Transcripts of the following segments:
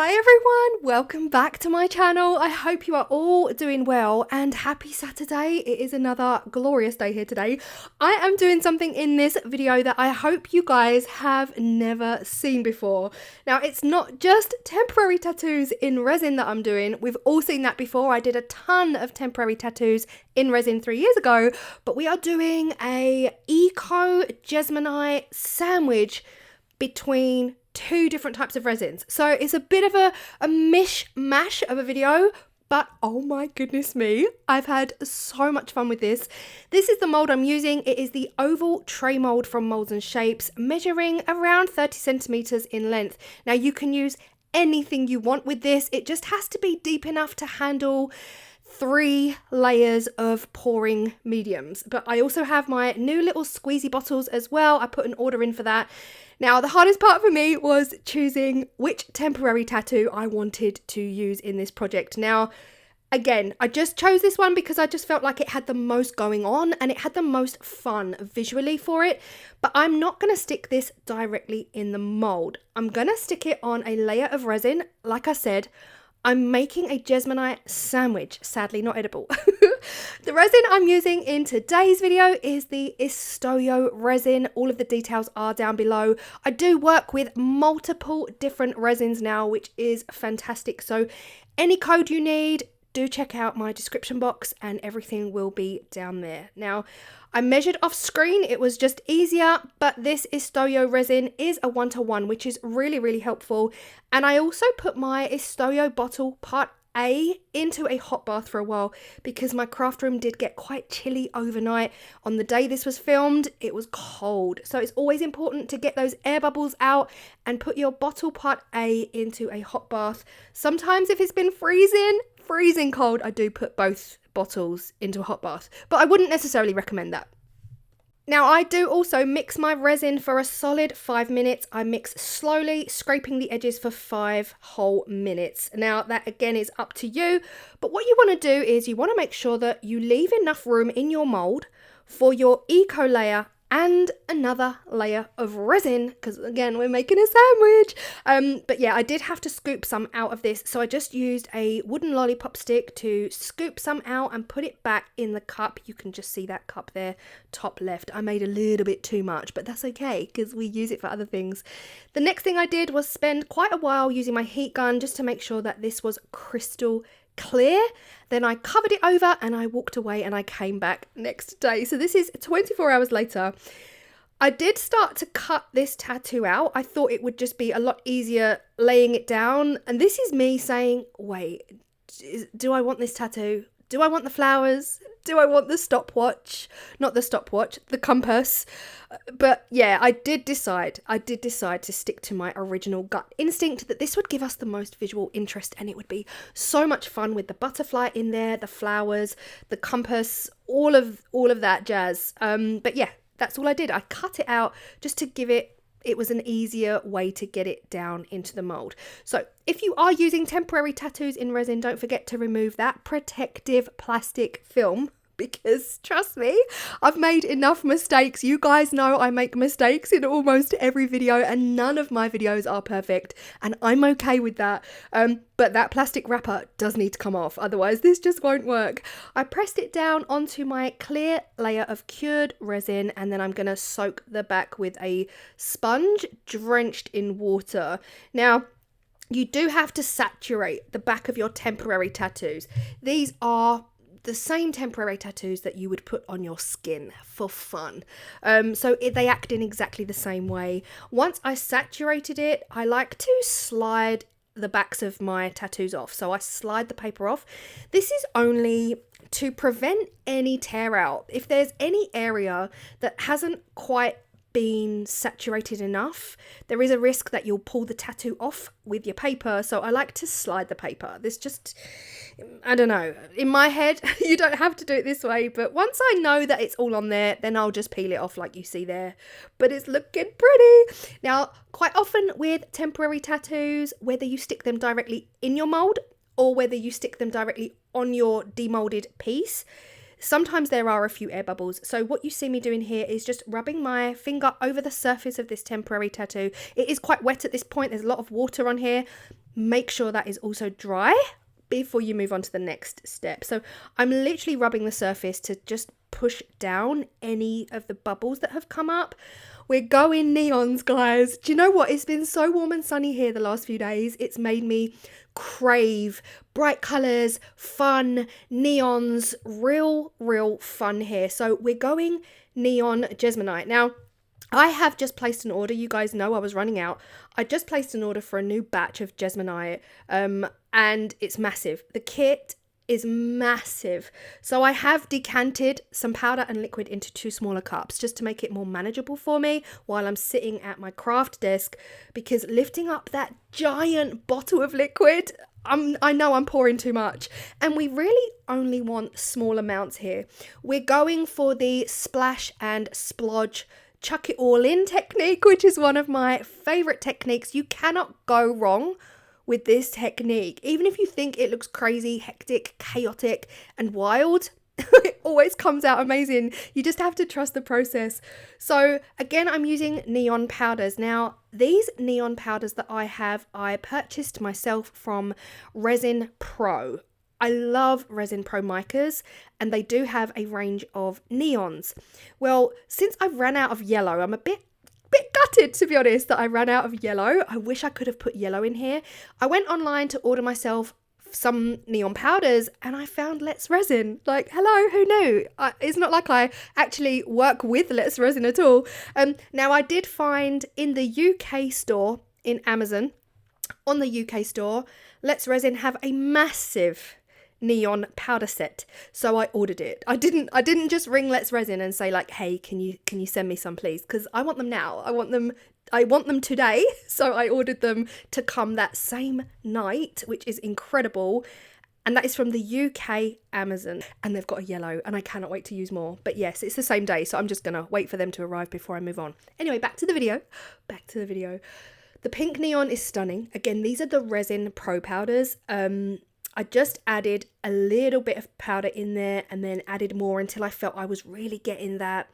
Hi everyone, welcome back to my channel. I hope you are all doing well and happy Saturday. It is another glorious day here today. I am doing something in this video that I hope you guys have never seen before. Now it's not just temporary tattoos in resin that I'm doing. We've all seen that before. I did a ton of temporary tattoos in resin 3 years ago, but we are doing a eco Jesmonite sandwich between two different types of resins. So it's a bit of a mishmash of a video, but oh my goodness me, I've had so much fun with this. This is the mold I'm using. It is the oval tray mold from Moulds and Shapes, measuring around 30 centimeters in length. Now you can use anything you want with this. It just has to be deep enough to handle 3 layers of pouring mediums. But I also have my new little squeezy bottles as well. I put an order in for that. Now, the hardest part for me was choosing which temporary tattoo I wanted to use in this project. Now, again, I just chose this one because I just felt like it had the most going on and it had the most fun visually for it. But I'm not going to stick this directly in the mold. I'm going to stick it on a layer of resin. Like I said, I'm making a Jesmonite sandwich, sadly not edible. The resin I'm using in today's video is the XTool resin. All of the details are down below. I do work with multiple different resins now, which is fantastic. So any code you need, do check out my description box and everything will be down there. Now, I measured off screen, it was just easier, but this XTool resin is a 1-to-1, which is really helpful. And I also put my XTool bottle part A into a hot bath for a while because my craft room did get quite chilly overnight. On the day this was filmed, it was cold. So it's always important to get those air bubbles out and put your bottle part A into a hot bath. Sometimes if it's been freezing cold, I do put both bottles into a hot bath, but I wouldn't necessarily recommend that. Now I do also mix my resin for a solid 5 minutes. I mix slowly, scraping the edges for 5 whole minutes. Now that again is up to you, but what you want to do is you want to make sure that you leave enough room in your mold for your eco layer and another layer of resin, because again we're making a sandwich. But yeah, I did have to scoop some out of this, so I just used a wooden lollipop stick to scoop some out and put it back in the cup. You can just see that cup there, top left. I made a little bit too much, but that's okay because we use it for other things. The next thing I did was spend quite a while using my heat gun just to make sure that this was crystal clear. Then I covered it over and I walked away and I came back next day. So this is 24 hours later. I did start to cut this tattoo out. I thought it would just be a lot easier laying it down. And this is me saying, wait, do I want this tattoo? Do I want the flowers? Do I want the stopwatch? Not the stopwatch, the compass. But yeah, I did decide to stick to my original gut instinct that this would give us the most visual interest and it would be so much fun with the butterfly in there, the flowers, the compass, all of that jazz. But yeah, that's all I did. I cut it out just to give it was an easier way to get it down into the mold. So if you are using temporary tattoos in resin, don't forget to remove that protective plastic film, because trust me, I've made enough mistakes. You guys know I make mistakes in almost every video and none of my videos are perfect and I'm okay with that. But that plastic wrapper does need to come off, otherwise this just won't work. I pressed it down onto my clear layer of cured resin and then I'm going to soak the back with a sponge drenched in water. Now, you do have to saturate the back of your temporary tattoos. These are the same temporary tattoos that you would put on your skin for fun. So they act in exactly the same way. Once I saturated it, I like to slide the backs of my tattoos off. So I slide the paper off. This is only to prevent any tear out. If there's any area that hasn't quite been saturated enough, there is a risk that you'll pull the tattoo off with your paper. So I like to slide the paper. This just, I don't know, in my head you don't have to do it this way, but once I know that it's all on there, then I'll just peel it off like you see there. But it's looking pretty. Now, quite often with temporary tattoos, whether you stick them directly in your mold or whether you stick them directly on your demolded piece, sometimes there are a few air bubbles. So what you see me doing here is just rubbing my finger over the surface of this temporary tattoo. It is quite wet at this point. There's a lot of water on here. make sure that is also dry before you move on to the next step. So I'm literally rubbing the surface to just push down any of the bubbles that have come up. We're going neons, guys. Do you know what? It's been so warm and sunny here the last few days. It's made me crave bright colours, fun, neons, real fun here. So we're going neon Jesmonite. Now, I have just placed an order. You guys know I was running out. I just placed an order for a new batch of Jesmonite, and it's massive. The kit is massive. So I have decanted some powder and liquid into 2 smaller cups just to make it more manageable for me while I'm sitting at my craft desk, because lifting up that giant bottle of liquid, I know I'm pouring too much, and we really only want small amounts here. We're going for the splash and splodge, chuck it all in technique, which is one of my favorite techniques. You cannot go wrong with this technique. Even if you think it looks crazy, hectic, chaotic, and wild, it always comes out amazing. You just have to trust the process. So again, I'm using neon powders. Now, these neon powders that I purchased myself from Resin Pro. I love Resin Pro micas, and they do have a range of neons. Well, since I've ran out of yellow, I'm a bit gutted, to be honest, that I ran out of yellow. I wish I could have put yellow in here. I went online to order myself some neon powders, and I found Let's Resin. Like, hello, who knew? It's not like I actually work with Let's Resin at all. Now, I did find in the UK store, in Amazon, on the UK store, Let's Resin have a massive neon powder set, so I ordered it. I didn't just ring Let's Resin and say like, hey, can you send me some please, because I want them now. I want them today. So I ordered them to come that same night, which is incredible. And that is from the UK Amazon, and they've got a yellow, and I cannot wait to use more. But yes, it's the same day, so I'm just gonna wait for them to arrive before I move on. Anyway, back to the video. The pink neon is stunning. Again, these are the Resin Pro powders. I just added a little bit of powder in there and then added more until I felt I was really getting that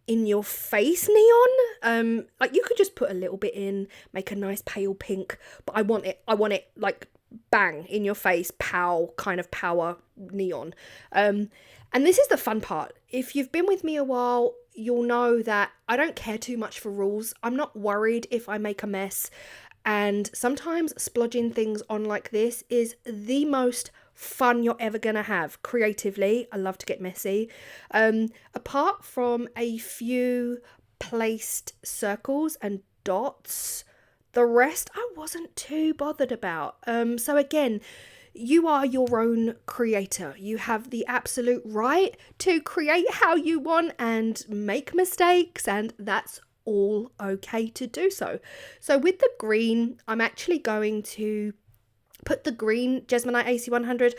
in your face neon. Like, you could just put a little bit in, make a nice pale pink, but I want it like bang in your face, pow, kind of power neon. And this is the fun part. If you've been with me a while, you'll know that I don't care too much for rules. I'm not worried if I make a mess. And sometimes splodging things on like this is the most fun you're ever going to have creatively. I love to get messy. Apart from a few placed circles and dots, the rest I wasn't too bothered about. So again, you are your own creator. You have the absolute right to create how you want and make mistakes, and that's all okay to do so. So with the green, I'm actually going to put the green Jesmonite AC100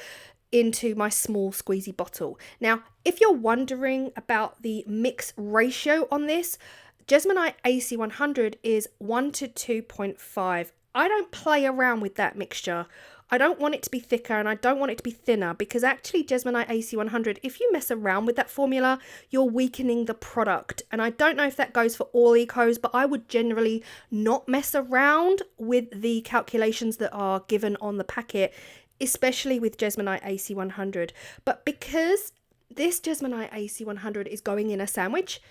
into my small squeezy bottle. Now, if you're wondering about the mix ratio on this, Jesmonite AC100 is 1 to 2.5. I don't play around with that mixture. I don't want it to be thicker and I don't want it to be thinner, because actually Jesmonite AC100, if you mess around with that formula, you're weakening the product. And I don't know if that goes for all ecos, but I would generally not mess around with the calculations that are given on the packet, especially with Jesmonite AC100. But because this Jesmonite AC100 is going in a sandwich,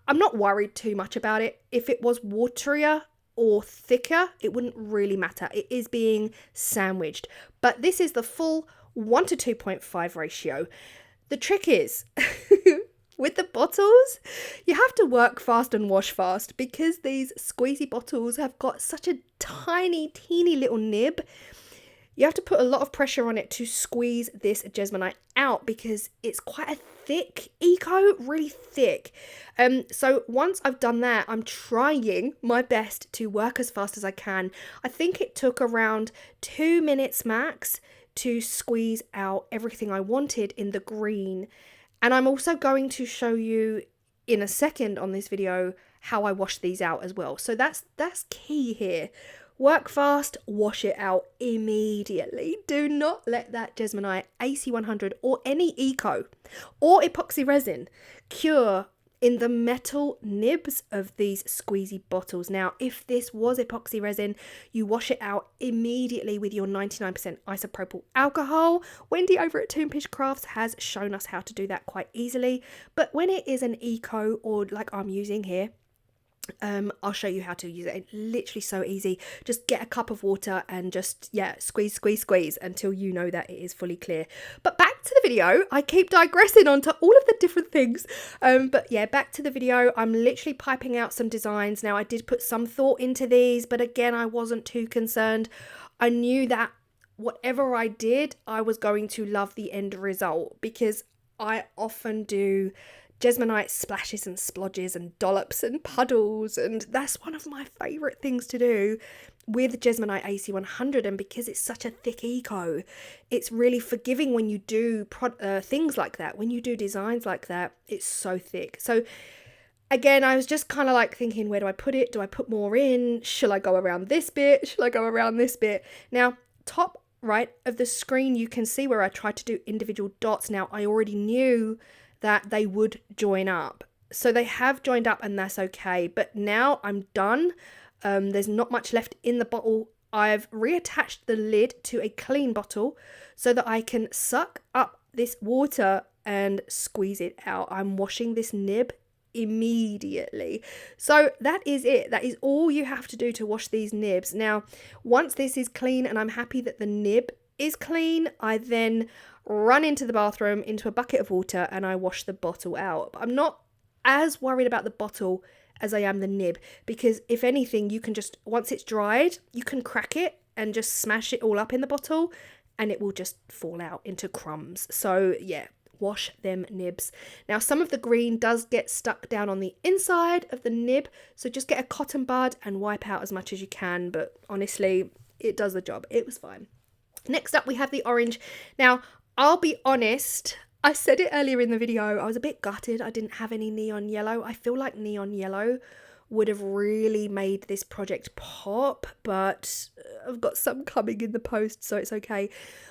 I'm not worried too much about it. If it was waterier or thicker, it wouldn't really matter. It is being sandwiched. But this is the full 1 to 2.5 ratio. The trick is, with the bottles, you have to work fast and wash fast, because these squeezy bottles have got such a tiny, teeny little nib. You have to put a lot of pressure on it to squeeze this Jesmonite out, because it's quite a thick eco, really thick. So once I've done that, I'm trying my best to work as fast as I can. I think it took around 2 minutes max to squeeze out everything I wanted in the green. And I'm also going to show you in a second on this video how I wash these out as well. So that's key here. Work fast, wash it out immediately. Do not let that Jesmonite AC100 or any eco or epoxy resin cure in the metal nibs of these squeezy bottles. Now, if this was epoxy resin, you wash it out immediately with your 99% isopropyl alcohol. Wendy over at Toonfish Crafts has shown us how to do that quite easily. But when it is an eco, or like I'm using here, I'll show you how to use it. It's literally so easy. Just get a cup of water and just, yeah, squeeze, squeeze, squeeze until you know that it is fully clear. But back to the video. I keep digressing onto all of the different things. But yeah, back to the video. I'm literally piping out some designs. Now, I did put some thought into these, but again, I wasn't too concerned. I knew that whatever I did, I was going to love the end result, because I often do Jesmonite splashes and splodges and dollops and puddles, and that's one of my favourite things to do with Jesmonite AC100. And because it's such a thick eco, it's really forgiving when you do things like that. When you do designs like that, it's so thick. So again, I was just kind of like thinking, where do I put it? Do I put more in? Shall I go around this bit? Shall I go around this bit? Now, top right of the screen, you can see where I tried to do individual dots. Now, I already knew that they would join up. So they have joined up, and that's okay. But now I'm done. There's not much left in the bottle. I've reattached the lid to a clean bottle so that I can suck up this water and squeeze it out. I'm washing this nib immediately. So that is it. That is all you have to do to wash these nibs. Now, once this is clean and I'm happy that the nib is clean, I then run into the bathroom into a bucket of water and I wash the bottle out. But I'm not as worried about the bottle as I am the nib, because if anything, you can just, once it's dried, you can crack it and just smash it all up in the bottle and it will just fall out into crumbs. So yeah, wash them nibs. Now, some of the green does get stuck down on the inside of the nib, so just get a cotton bud and wipe out as much as you can. But honestly, it does the job. It was fine. Next up, we have the orange. Now, I'll be honest, I said it earlier in the video, I was a bit gutted I didn't have any neon yellow. I feel like neon yellow would have really made this project pop, but I've got some coming in the post, so it's okay.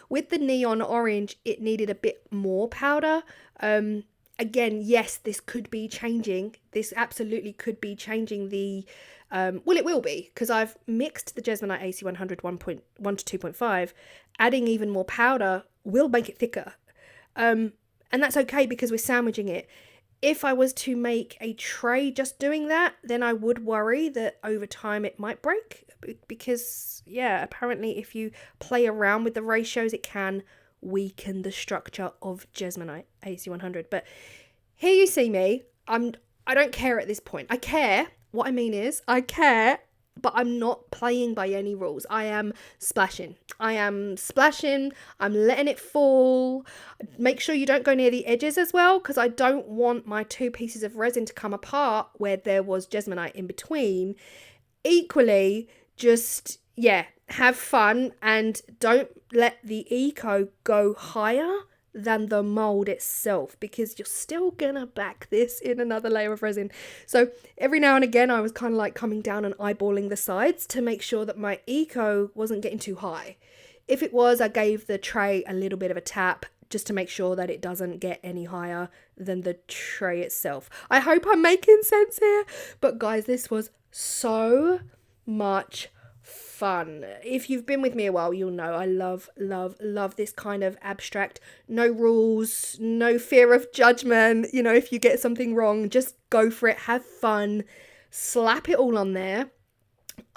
With the neon orange, it needed a bit more powder. Again, yes, this could be changing. This absolutely could be changing the well, it will be, because I've mixed the Jesmonite AC100 1.1 to 2.5. Adding even more powder will make it thicker. And that's okay because we're sandwiching it. If I was to make a tray just doing that, then I would worry that over time it might break, because, yeah, apparently if you play around with the ratios, it can weaken the structure of Jesmonite AC100. But here you see me. I don't care at this point. I care. What I mean is, I care, but I'm not playing by any rules. I am splashing. I'm letting it fall. Make sure you don't go near the edges as well, because I don't want my two pieces of resin to come apart where there was Jesmonite in between. Equally, just, yeah, have fun and don't let the eco go higher than the mold itself, because you're still gonna back this in another layer of resin. So every now and again I was kind of like coming down and eyeballing the sides to make sure that my eco wasn't getting too high. If it was, I gave the tray a little bit of a tap just to make sure that it doesn't get any higher than the tray itself. I hope I'm making sense here, but guys, this was so much fun. If you've been with me a while, you'll know I love this kind of abstract, no rules, no fear of judgment. You know, if you get something wrong, just go for it, have fun, slap it all on there.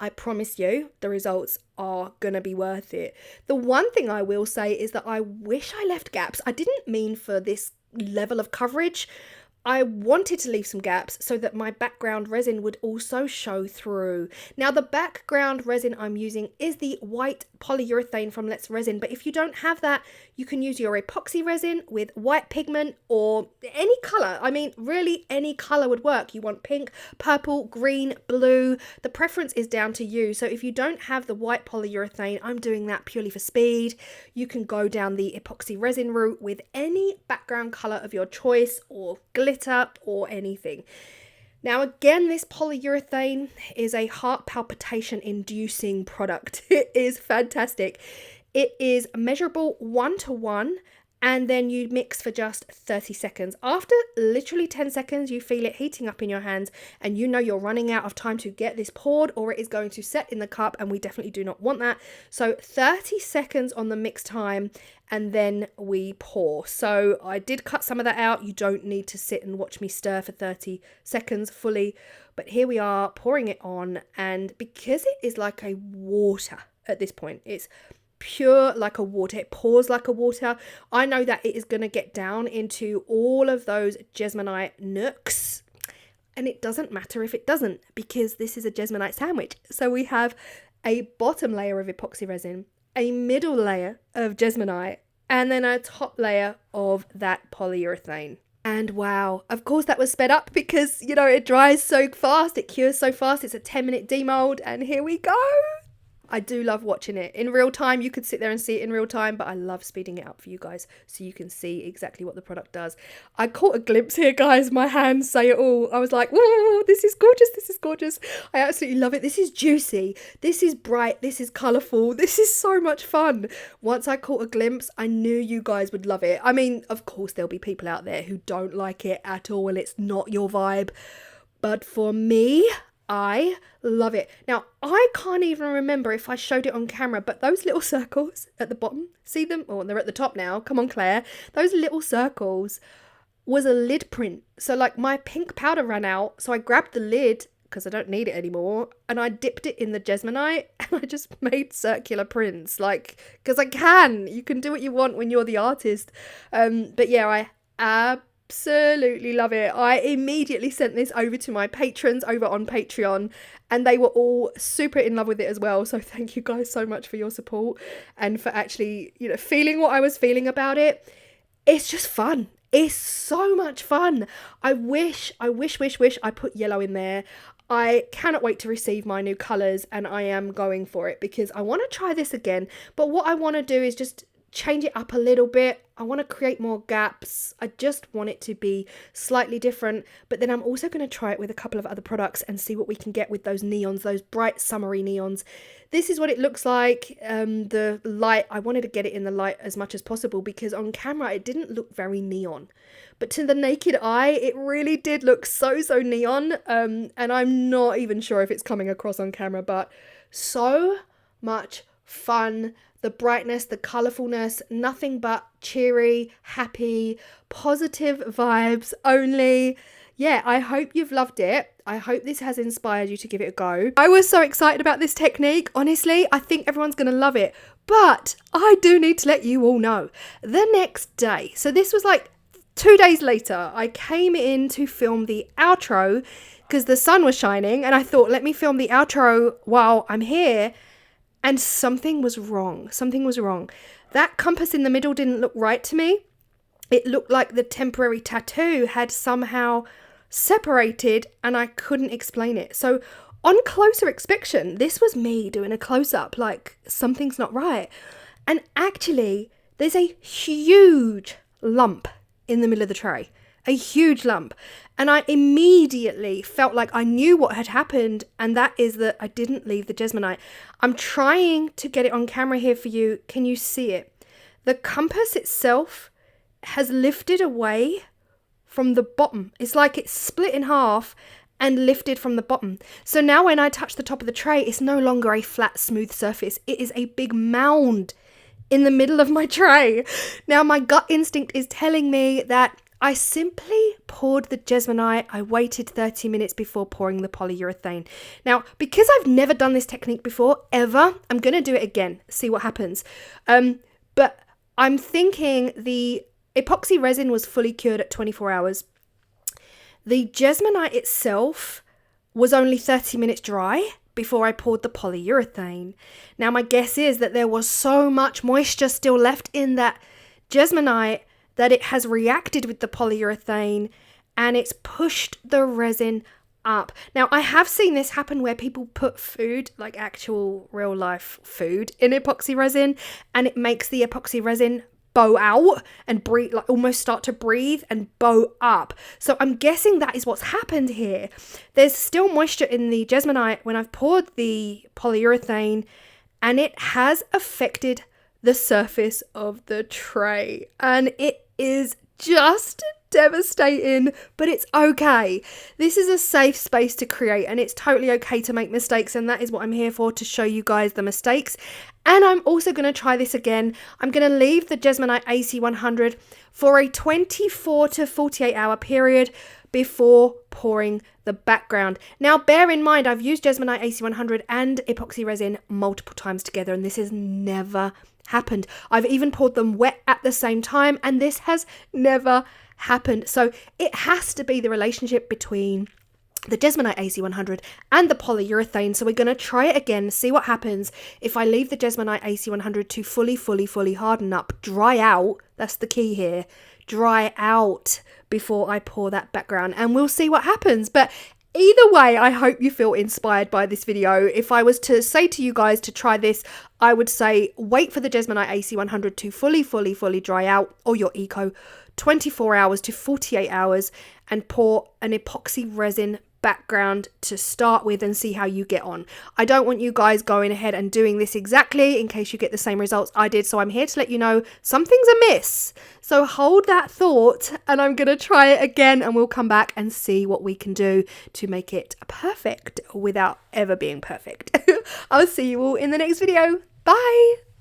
I promise you the results are gonna be worth it. The one thing I will say is that I wish I left gaps. I didn't mean for this level of coverage. I wanted to leave some gaps so that my background resin would also show through. Now, the background resin I'm using is the white polyurethane from Let's Resin, but if you don't have that, you can use your epoxy resin with white pigment or any colour. I mean, really any colour would work. You want pink, purple, green, blue. The preference is down to you. So if you don't have the white polyurethane, I'm doing that purely for speed. You can go down the epoxy resin route with any background colour of your choice, or glitter, or anything. Now, again, this polyurethane is a heart palpitation inducing product. It is fantastic. It is measurable 1-to-1 and then you mix for just 30 seconds. After literally 10 seconds, you feel it heating up in your hands and you know you're running out of time to get this poured, or it is going to set in the cup, and we definitely do not want that. So 30 seconds on the mix time, and then we pour. So I did cut some of that out. You don't need to sit and watch me stir for 30 seconds fully, but here we are pouring it on, and because it is like a water at this point, it's pure like a water, it pours like a water, I know that it is going to get down into all of those Jesmonite nooks, and it doesn't matter if it doesn't, because this is a Jesmonite sandwich. So we have a bottom layer of epoxy resin, a middle layer of Jesmonite, and then a top layer of that polyurethane. And wow, of course that was sped up because, you know, it dries so fast, it cures so fast. It's a 10-minute demold, and here we go. I do love watching it in real time. You could sit there and see it in real time, but I love speeding it up for you guys so you can see exactly what the product does. I caught a glimpse here, guys. My hands say it all. I was like, whoa, this is gorgeous. This is gorgeous. I absolutely love it. This is juicy. This is bright. This is colourful. This is so much fun. Once I caught a glimpse, I knew you guys would love it. I mean, of course, there'll be people out there who don't like it at all and it's not your vibe. But for me, I love it. Now, I can't even remember if I showed it on camera, but those little circles at the bottom, see them? Oh, they're at the top now. Come on, Claire. Those little circles was a lid print. So like my pink powder ran out, so I grabbed the lid because I don't need it anymore, and I dipped it in the Jesmonite and I just made circular prints, like, because I can. You can do what you want when you're the artist. But yeah, I absolutely love it. I immediately sent this over to my patrons over on Patreon, and they were all super in love with it as well. So thank you guys so much for your support and for actually, you know, feeling what I was feeling about it. It's just fun. It's so much fun. I wish I put yellow in there. I cannot wait to receive my new colours, and I am going for it because I want to try this again. But what I want to do is just change it up a little bit. I want to create more gaps. I just want it to be slightly different. But then I'm also going to try it with a couple of other products and see what we can get with those neons, those bright summery neons. This is what it looks like. The light, I wanted to get it in the light as much as possible because on camera it didn't look very neon. But to the naked eye, it really did look so neon. And I'm not even sure if it's coming across on camera, but so much fun. The brightness, the colourfulness, nothing but cheery, happy, positive vibes only. Yeah, I hope you've loved it. I hope this has inspired you to give it a go. I was so excited about this technique. Honestly, I think everyone's going to love it. But I do need to let you all know. The next day, so this was like 2 days later, I came in to film the outro because the sun was shining, and I thought, let me film the outro while I'm here. And something was wrong. Something was wrong. That compass in the middle didn't look right to me. It looked like the temporary tattoo had somehow separated and I couldn't explain it. So on closer inspection, this was me doing a close-up, like something's not right. And actually, there's a huge lump in the middle of the tray. A huge lump. And I immediately felt like I knew what had happened, and that is that I didn't leave the Jesmonite. I'm trying to get it on camera here for you. Can you see it? The compass itself has lifted away from the bottom. It's like it's split in half and lifted from the bottom. So now when I touch the top of the tray, it's no longer a flat, smooth surface. It is a big mound in the middle of my tray. Now my gut instinct is telling me that I simply poured the Jesmonite. I waited 30 minutes before pouring the polyurethane. Now, because I've never done this technique before, ever, I'm going to do it again, see what happens. But I'm thinking the epoxy resin was fully cured at 24 hours. The Jesmonite itself was only 30 minutes dry before I poured the polyurethane. Now, my guess is that there was so much moisture still left in that Jesmonite that it has reacted with the polyurethane and it's pushed the resin up. Now, I have seen this happen where people put food, like actual real life food, in epoxy resin, and it makes the epoxy resin bow out and breathe, like almost start to breathe and bow up. So I'm guessing that is what's happened here. There's still moisture in the Jesmonite when I've poured the polyurethane, and it has affected the surface of the tray, and it is just devastating, but it's okay. This is a safe space to create, and it's totally okay to make mistakes, and that is what I'm here for, to show you guys the mistakes. And I'm also going to try this again. I'm going to leave the Jesmonite AC100 for a 24 to 48 hour period before pouring the background. Now, bear in mind, I've used Jesmonite AC100 and epoxy resin multiple times together, and this has never happened. I've even poured them wet at the same time, and this has never happened. So it has to be the relationship between the Jesmonite AC100 and the polyurethane. So we're going to try it again, see what happens if I leave the Jesmonite AC100 to fully harden up, dry out. That's the key here. Dry out before I pour that background, and we'll see what happens. But either way, I hope you feel inspired by this video. If I was to say to you guys to try this, I would say wait for the Jesmonite AC100 to fully dry out, or your Eco, 24 hours to 48 hours, and pour an epoxy resin background to start with and see how you get on. I don't want you guys going ahead and doing this exactly in case you get the same results I did, so I'm here to let you know something's amiss. So hold that thought, and I'm going to try it again, and we'll come back and see what we can do to make it perfect without ever being perfect. I'll see you all in the next video. Bye!